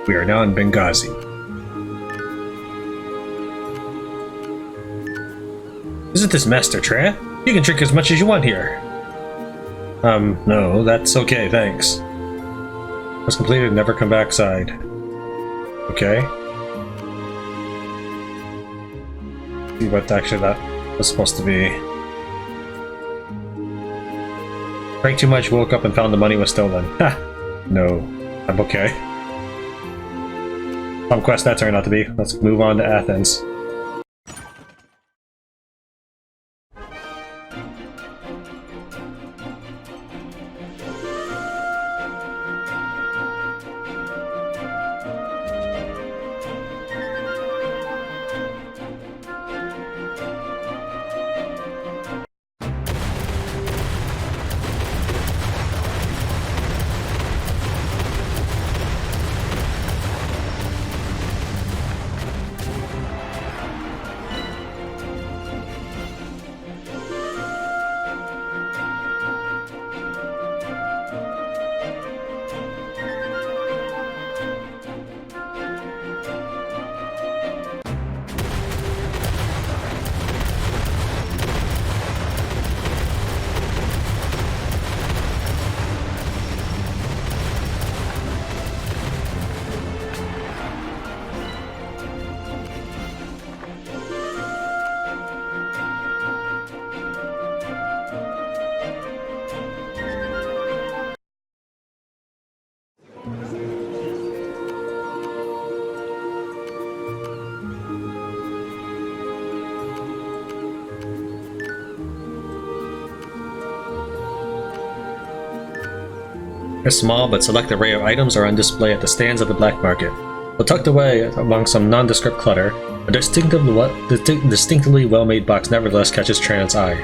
We are now in Benghazi. Isn't this Master Tran? You can drink as much as you want here. No, that's okay, thanks. Was completed, never come back side. Okay. See what actually that was supposed to be. Drank too much, woke up and found the money was stolen. Ha! No. I'm okay. Some quest that turned out to be. Let's move on to Athens. A small but select array of items are on display at the stands of the black market. But tucked away among some nondescript clutter, a distinctly well-made box nevertheless catches Tran's eye.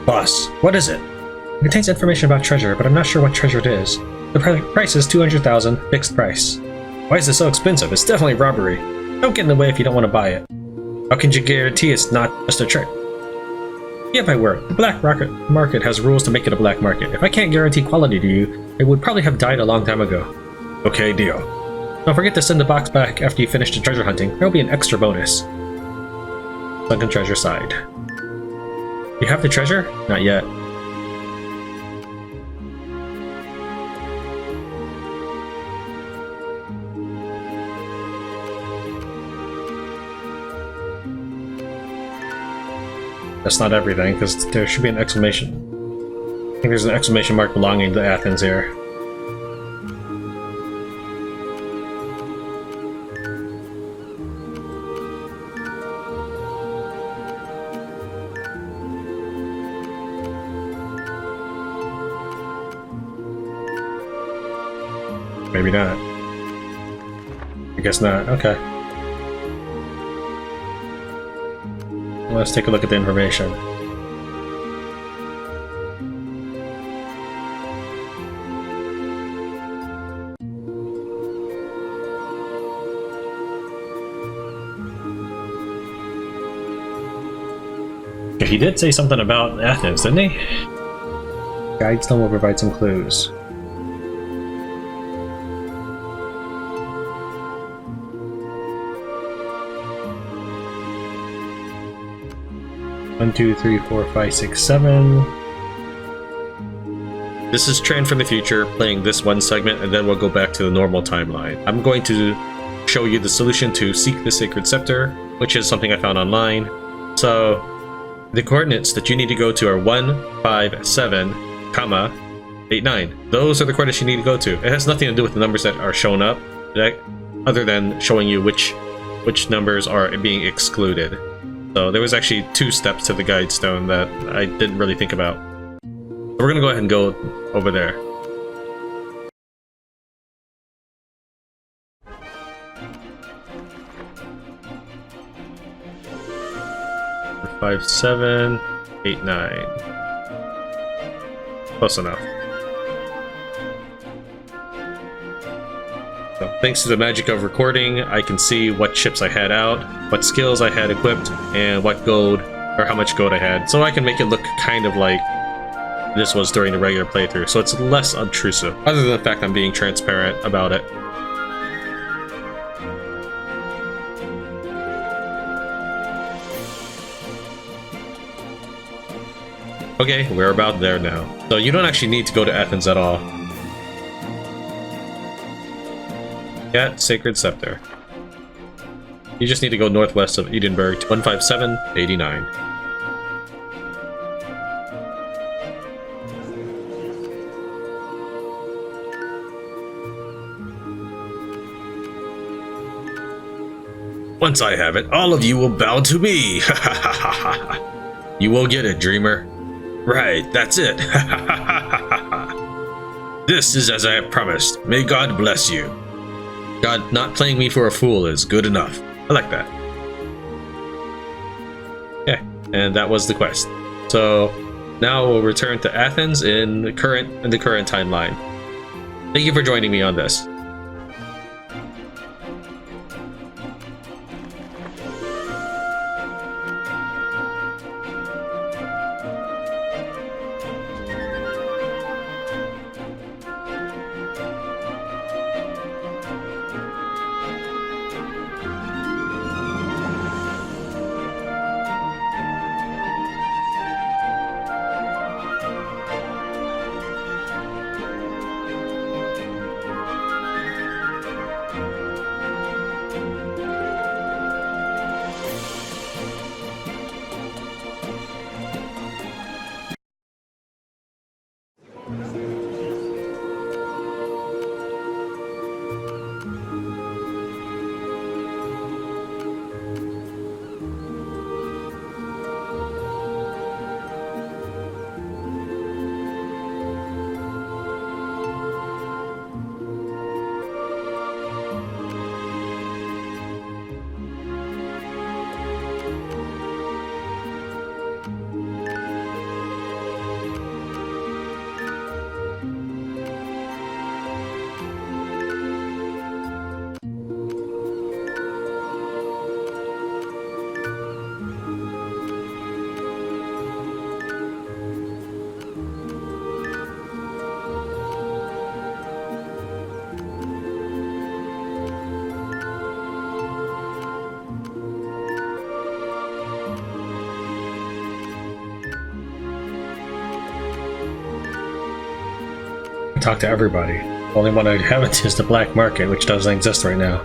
Boss, what is it? It contains information about treasure, but I'm not sure what treasure it is. The price is 200,000, fixed price. Why is it so expensive? It's definitely robbery. Don't get in the way if you don't want to buy it. How can you guarantee it's not just a trick? Yeah, my word. The black market has rules to make it a black market. If I can't guarantee quality to you, it would probably have died a long time ago. Okay, deal. Don't forget to send the box back after you finish the treasure hunting. There'll be an extra bonus. Sunken treasure side. You have the treasure? Not yet. That's not everything, because there should be an exclamation. I think there's an exclamation mark belonging to Athens here. Maybe not. I guess not. Okay. Let's take a look at the information. He did say something about Athens, didn't he? Guidestone will provide some clues. One, two, three, four, five, six, seven. This is Tran from the future playing this one segment, and then we'll go back to the normal timeline. I'm going to show you the solution to seek the sacred scepter, which is something I found online. So the coordinates that you need to go to are 157, 89. Those are the coordinates you need to go to. It has nothing to do with the numbers that are shown up, other than showing you which numbers are being excluded. So there was actually 2 steps to the guide stone that I didn't really think about. So we're gonna go ahead and go over there. Five, 7, 8, 9. Close enough. So, thanks to the magic of recording, I can see what chips I had out, what skills I had equipped, and what gold, or how much gold I had. So I can make it look kind of like this was during the regular playthrough, so it's less obtrusive, other than the fact I'm being transparent about it. Okay, we're about there now. So you don't actually need to go to Athens at all. Get Sacred Scepter. You just need to go northwest of Edinburgh to 15789. Once I have it, all of you will bow to me! You will get it, dreamer. Right, that's it. This is as I have promised. May God bless you. God, not playing me for a fool is good enough. I like that. Okay, and that was the quest. So now we'll return to Athens in the current timeline. Thank you for joining me on this. Talk to everybody. The only one I haven't is the black market, which doesn't exist right now.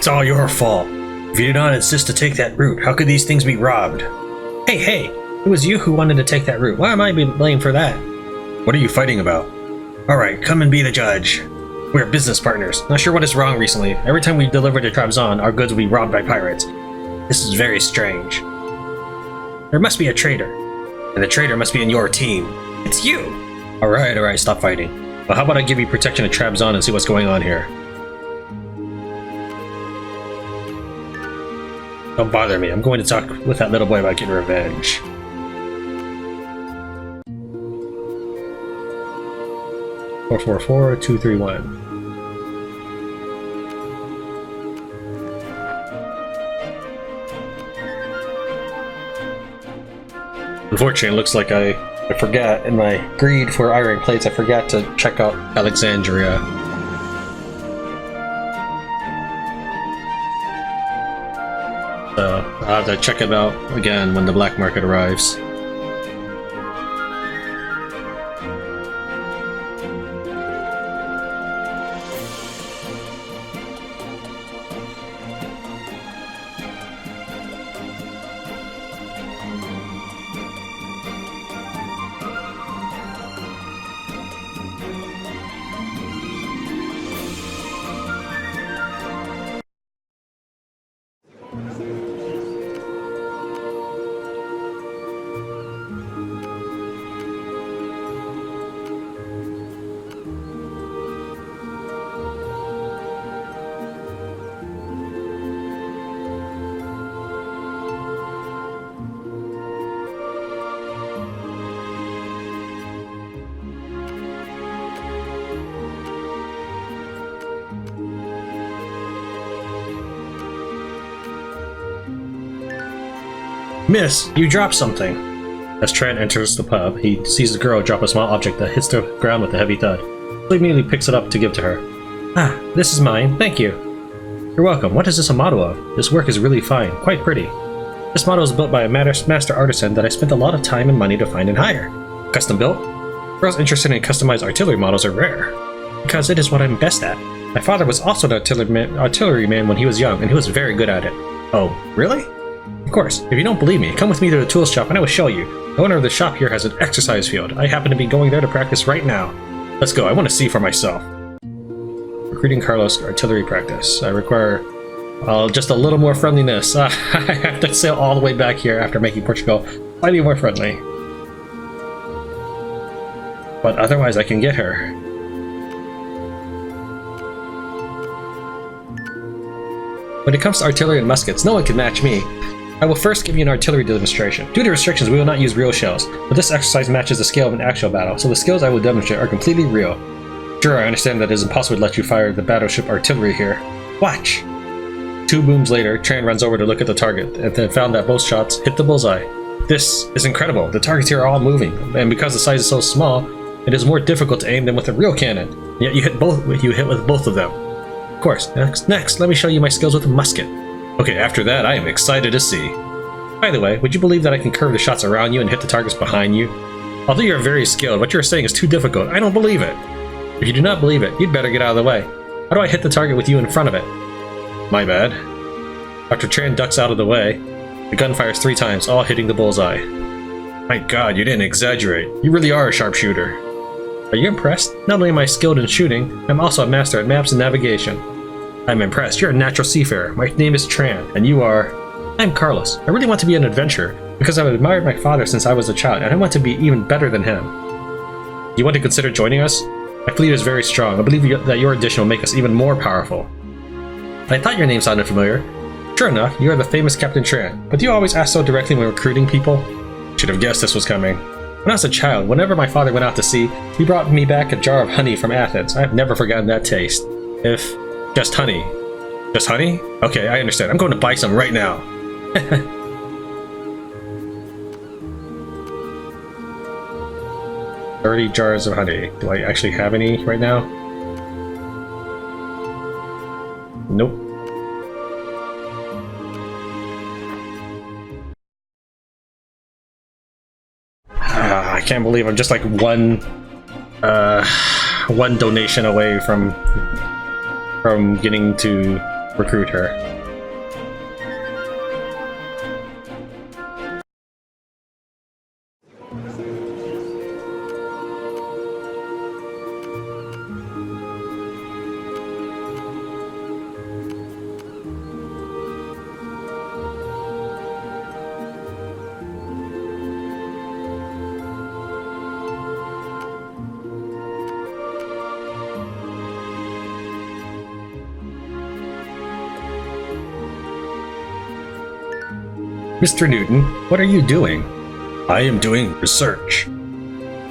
It's all your fault. If you did not insist to take that route, how could these things be robbed? Hey, it was you who wanted to take that route. Why am I being blamed for that? What are you fighting about? Alright, come and be the judge. We're business partners. Not sure what is wrong recently. Every time we deliver to Trabzon, our goods will be robbed by pirates. This is very strange. There must be a traitor. And the traitor must be in your team. It's you! Alright, stop fighting. Well, how about I give you protection of Trabzon and see what's going on here? Don't bother me. I'm going to talk with that little boy about getting revenge. Four, 231. Unfortunately, it looks like I forgot in my greed for iron plates. I forgot to check out Alexandria. So I'll have to check it out again when the black market arrives. Miss, you dropped something. As Tran enters the pub, he sees the girl drop a small object that hits the ground with a heavy thud. He immediately picks it up to give to her. Ah, this is mine, thank you. You're welcome. What is this a model of? This work is really fine, quite pretty. This model is built by a master artisan that I spent a lot of time and money to find and hire. Custom built? Girls interested in customized artillery models are rare, because it is what I'm best at. My father was also an artilleryman when he was young, and he was very good at it. Oh, really? Of course. If you don't believe me, come with me to the tool shop and I will show you. The owner of the shop here has an exercise field. I happen to be going there to practice right now. Let's go, I want to see for myself. Recruiting Carlos artillery practice. I require just a little more friendliness. I have to sail all the way back here after making Portugal slightly more friendly. But otherwise I can get her. When it comes to artillery and muskets, no one can match me. I will first give you an artillery demonstration. Due to restrictions, we will not use real shells, but this exercise matches the scale of an actual battle, so the skills I will demonstrate are completely real. Sure, I understand that it is impossible to let you fire the battleship artillery here. Watch! 2 booms later, Tran runs over to look at the target, and then found that both shots hit the bullseye. This is incredible. The targets here are all moving, and because the size is so small, it is more difficult to aim than with a real cannon. Yet you hit with both of them. Of course, next, let me show you my skills with a musket. Okay, after that, I am excited to see. By the way, would you believe that I can curve the shots around you and hit the targets behind you? Although you're very skilled, what you're saying is too difficult. I don't believe it. If you do not believe it, you'd better get out of the way. How do I hit the target with you in front of it? My bad. After Tran ducks out of the way, the gun fires 3 times, all hitting the bullseye. My god, you didn't exaggerate. You really are a sharpshooter. Are you impressed? Not only am I skilled in shooting, I'm also a master at maps and navigation. I'm impressed. You're a natural seafarer. My name is Tran, and you are... I'm Carlos. I really want to be an adventurer, because I've admired my father since I was a child, and I want to be even better than him. Do you want to consider joining us? My fleet is very strong. I believe that your addition will make us even more powerful. I thought your name sounded familiar. Sure enough, you are the famous Captain Tran, but do you always ask so directly when recruiting people? Should have guessed this was coming. When I was a child, whenever my father went out to sea, he brought me back a jar of honey from Athens. I've never forgotten that taste. If... just honey. Just honey? Okay, I understand. I'm going to buy some right now. 30 jars of honey. Do I actually have any right now? Nope. I can't believe I'm just like one donation away from getting to recruit her. Mr. Newton, what are you doing? I am doing research.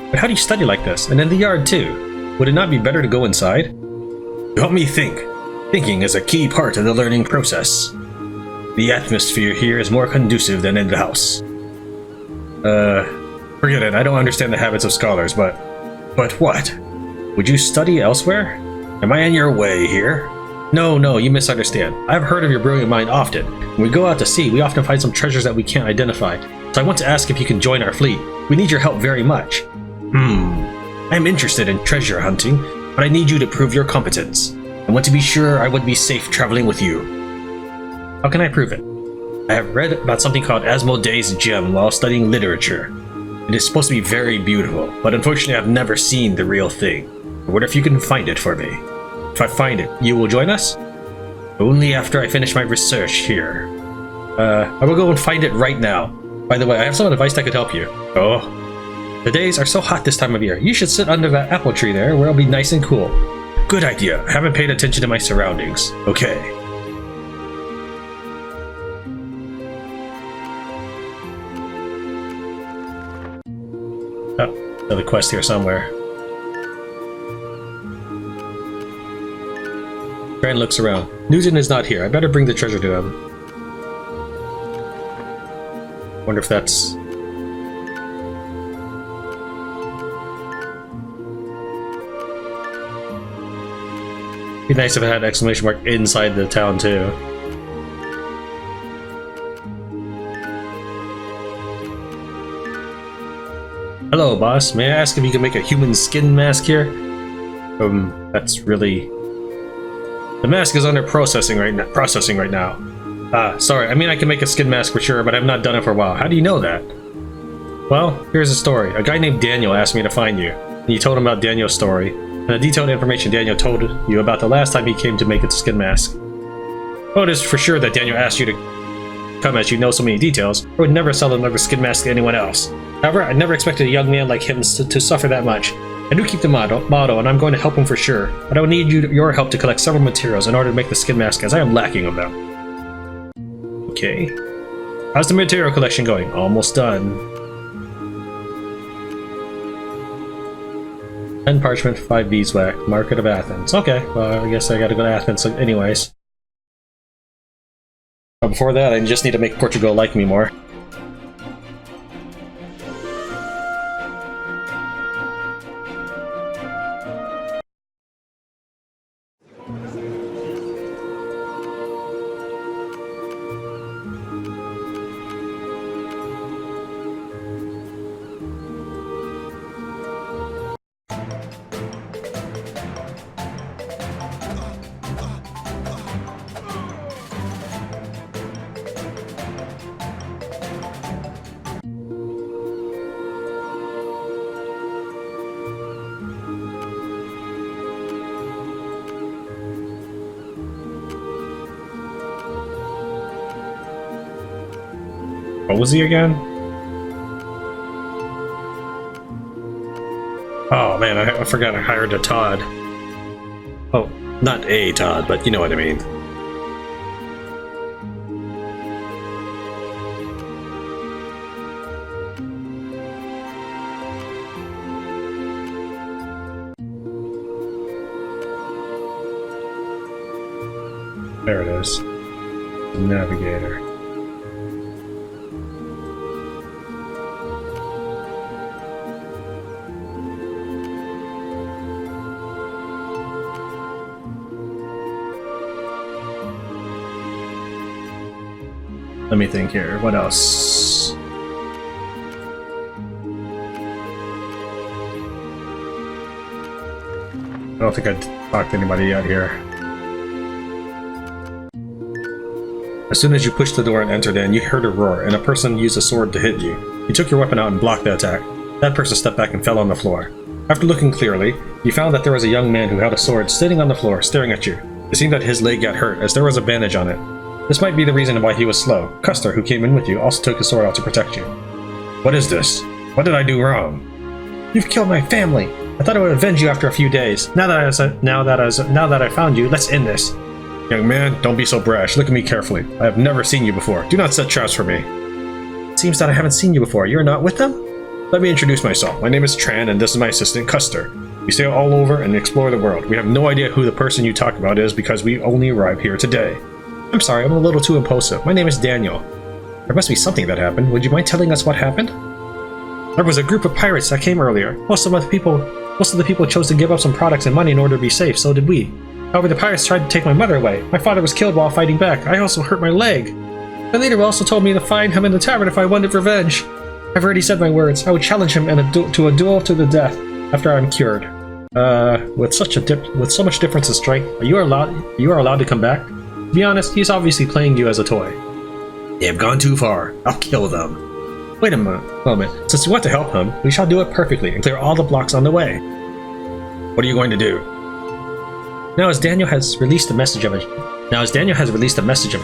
But how do you study like this, and in the yard too? Would it not be better to go inside? Help me think. Thinking is a key part of the learning process. The atmosphere here is more conducive than in the house. Forget it, I don't understand the habits of scholars, but what? Would you study elsewhere? Am I in your way here? No, you misunderstand. I've heard of your brilliant mind often. When we go out to sea, we often find some treasures that we can't identify. So I want to ask if you can join our fleet. We need your help very much. I'm interested in treasure hunting, but I need you to prove your competence. I want to be sure I would be safe traveling with you. How can I prove it? I have read about something called Asmodee's gem while studying literature. It is supposed to be very beautiful, but unfortunately I've never seen the real thing. I wonder if you can find it for me. If I find it, you will join us? Only after I finish my research here. I will go and find it right now. By the way, I have some advice that could help you. Oh. The days are so hot this time of year. You should sit under that apple tree there where it'll be nice and cool. Good idea. I haven't paid attention to my surroundings. Okay. Oh, another quest here somewhere. Tran looks around. Newton is not here. I better bring the treasure to him. wonder if that's... Be nice if it had exclamation mark inside the town too. Hello, boss. May I ask if you can make a human skin mask here? That's really... The mask is under processing right now. Sorry, I mean I can make a skin mask for sure, but I've not done it for a while. How do you know that? Well, here's the story. A guy named Daniel asked me to find you, and you told him about Daniel's story, and the detailed information Daniel told you about the last time he came to make a skin mask. Well, it is for sure that Daniel asked you to come as you know so many details, or would never sell another skin mask to anyone else. However, I never expected a young man like him to suffer that much. I do keep the motto, and I'm going to help him for sure, but I will need your help to collect several materials in order to make the skin mask, as I am lacking of them. Okay. How's the material collection going? Almost done. 10 parchment, 5 beeswax, Market of Athens. Okay, well, I guess I gotta go to Athens anyways. But before that, I just need to make Portugal like me more. What was he again? Oh man, I forgot I hired a Todd. Oh, not a Todd, but you know what I mean. There it is. Navigator. Let me think here. What else? I don't think I'd talked to anybody yet here. As soon as you pushed the door and entered in, you heard a roar, and a person used a sword to hit you. You took your weapon out and blocked the attack. That person stepped back and fell on the floor. After looking clearly, you found that there was a young man who held a sword sitting on the floor, staring at you. It seemed that his leg got hurt, as there was a bandage on it. This might be the reason why he was slow. Custer, who came in with you, also took his sword out to protect you. What is this? What did I do wrong? You've killed my family. I thought I would avenge you after a few days. Now that I found you, let's end this. Young man, don't be so brash. Look at me carefully. I have never seen you before. Do not set traps for me. It seems that I haven't seen you before. You're not with them? Let me introduce myself. My name is Tran, and this is my assistant, Custer. We sail all over and explore the world. We have no idea who the person you talk about is because we only arrived here today. I'm sorry, I'm a little too impulsive. My name is Daniel. There must be something that happened. Would you mind telling us what happened? There was a group of pirates that came earlier. Most of the people chose to give up some products and money in order to be safe, so did we. However, the pirates tried to take my mother away. My father was killed while fighting back. I also hurt my leg. The leader also told me to find him in the tavern if I wanted revenge. I've already said my words. I would challenge him to a duel to the death after I'm cured. With so much difference in strength, you are allowed to come back? To be honest, he's obviously playing you as a toy. They have gone too far. I'll kill them. Wait a moment. Since you want to help him, we shall do it perfectly and clear all the blocks on the way. What are you going to do? Now as Daniel has released a message of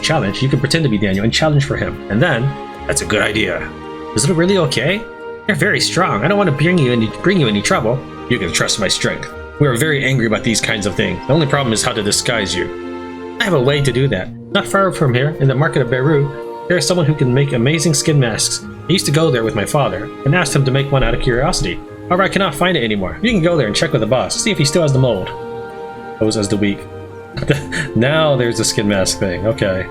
challenge, you can pretend to be Daniel and challenge for him. And then, that's a good idea. Is it really okay? You're very strong. I don't want to bring you any trouble. You can trust my strength. We are very angry about these kinds of things. The only problem is how to disguise you. I have a way to do that. Not far from here, in the market of Beirut, there is someone who can make amazing skin masks. I used to go there with my father, and asked him to make one out of curiosity. However, I cannot find it anymore. You can go there and check with the boss, see if he still has the mold. Pose as the weak. Now there's the skin mask thing, okay.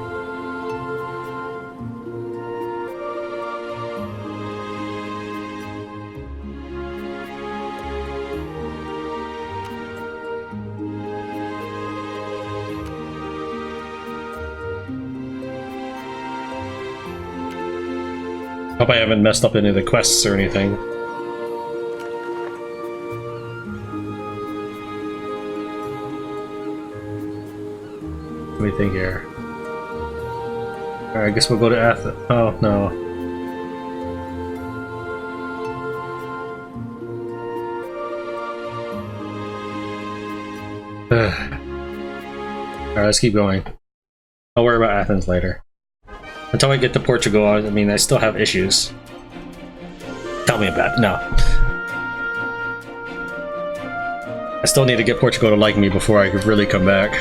Hope I haven't messed up any of the quests or anything. What do we think here? Alright, I guess we'll go to Athens. Oh, no. Alright, let's keep going. I'll worry about Athens later. Until I get to Portugal, I mean, I still have issues. Tell me about it. No. I still need to get Portugal to like me before I could really come back.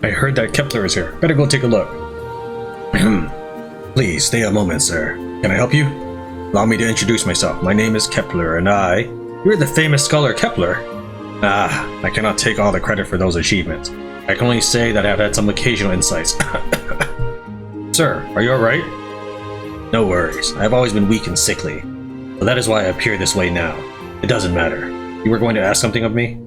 I heard that Kepler is here. Better go take a look. Please, stay a moment, sir. Can I help you? Allow me to introduce myself. My name is Kepler, and I... You're the famous scholar Kepler. Ah, I cannot take all the credit for those achievements. I can only say that I've had some occasional insights. Sir, are you alright? No worries. I've always been weak and sickly. So that is why I appear this way now. It doesn't matter. You were going to ask something of me?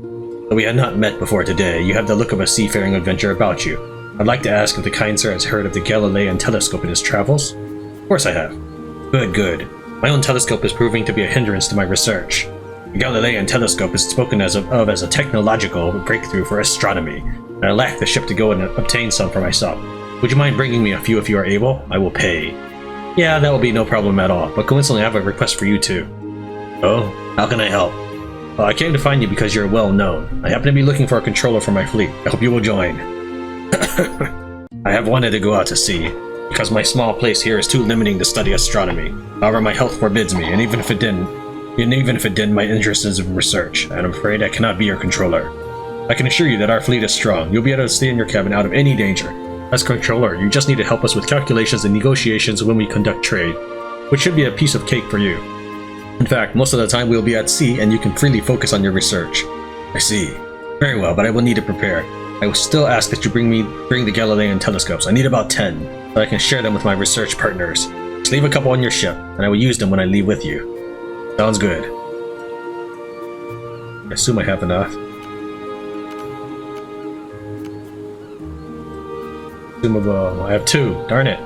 Though we had not met before today, you have the look of a seafaring adventurer about you. I'd like to ask if the kind sir has heard of the Galilean telescope in his travels? Of course I have. Good, good. My own telescope is proving to be a hindrance to my research. The Galilean telescope is spoken of as a technological breakthrough for astronomy, and I lack the ship to go and obtain some for myself. Would you mind bringing me a few if you are able? I will pay. Yeah, that will be no problem at all, but coincidentally I have a request for you too. Oh? How can I help? Well, I came to find you because you're well known. I happen to be looking for a controller for my fleet. I hope you will join. I have wanted to go out to sea, because my small place here is too limiting to study astronomy. However, my health forbids me, and even if it didn't, my interest is in research, and I'm afraid I cannot be your controller. I can assure you that our fleet is strong. You'll be able to stay in your cabin out of any danger. As controller, you just need to help us with calculations and negotiations when we conduct trade, which should be a piece of cake for you. In fact, most of the time we'll be at sea and you can freely focus on your research. I see. Very well, but I will need to prepare. I will still ask that you bring the Galilean telescopes. I need about 10, so I can share them with my research partners. Just leave a couple on your ship, and I will use them when I leave with you. Sounds good. I assume I have enough. Assumable. I have 2. Darn it.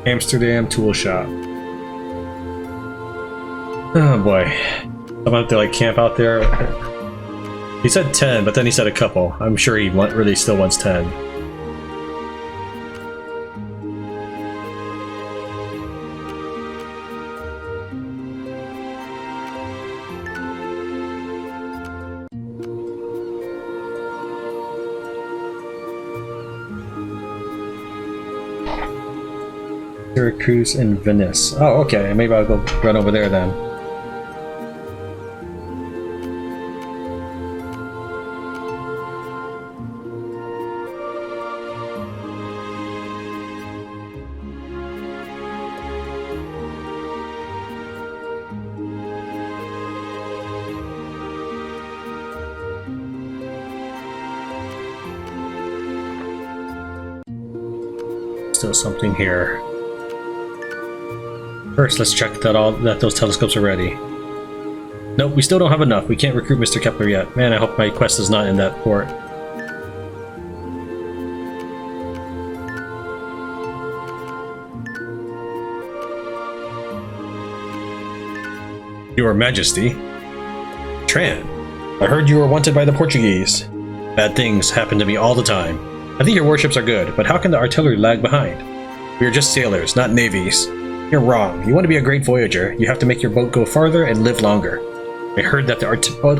Amsterdam tool shop. Oh boy. I'm gonna have to like camp out there. He said 10, but then he said a couple. I'm sure he really still wants 10. Syracuse and Venice. Oh, okay. Maybe I'll go run over there then. Still something here. First, let's check that those telescopes are ready. Nope, we still don't have enough. We can't recruit Mr. Kepler yet. Man, I hope my quest is not in that port. Your Majesty. Tran, I heard you were wanted by the Portuguese. Bad things happen to me all the time. I think your warships are good, but how can the artillery lag behind? We are just sailors, not navies. You're wrong. You want to be a great voyager, you have to make your boat go farther and live longer. I heard that the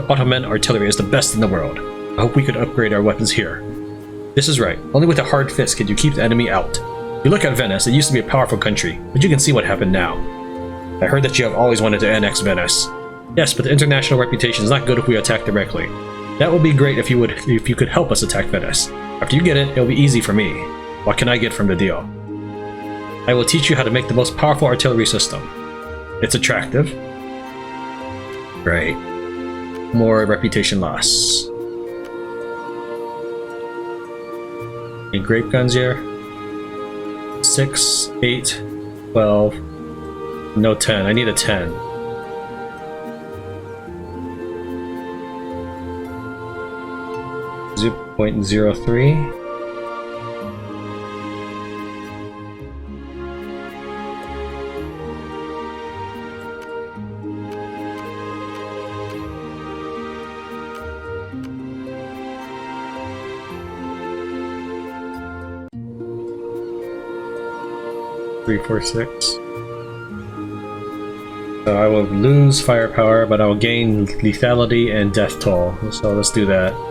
Ottoman artillery is the best in the world. I hope we could upgrade our weapons here. This is right. Only with a hard fist can you keep the enemy out. If you look at Venice, it used to be a powerful country, but you can see what happened now. I heard that you have always wanted to annex Venice. Yes, but the international reputation is not good if we attack directly. That would be great if you could help us attack Venice. After you get it, it'll be easy for me. What can I get from the deal? I will teach you how to make the most powerful artillery system. It's attractive. Great. More reputation loss. Any grape guns here? 6, 8, 12. No 10. I need a 10. .03. Three, 4, 6. So I will lose firepower, but I will gain lethality and death toll. So let's do that.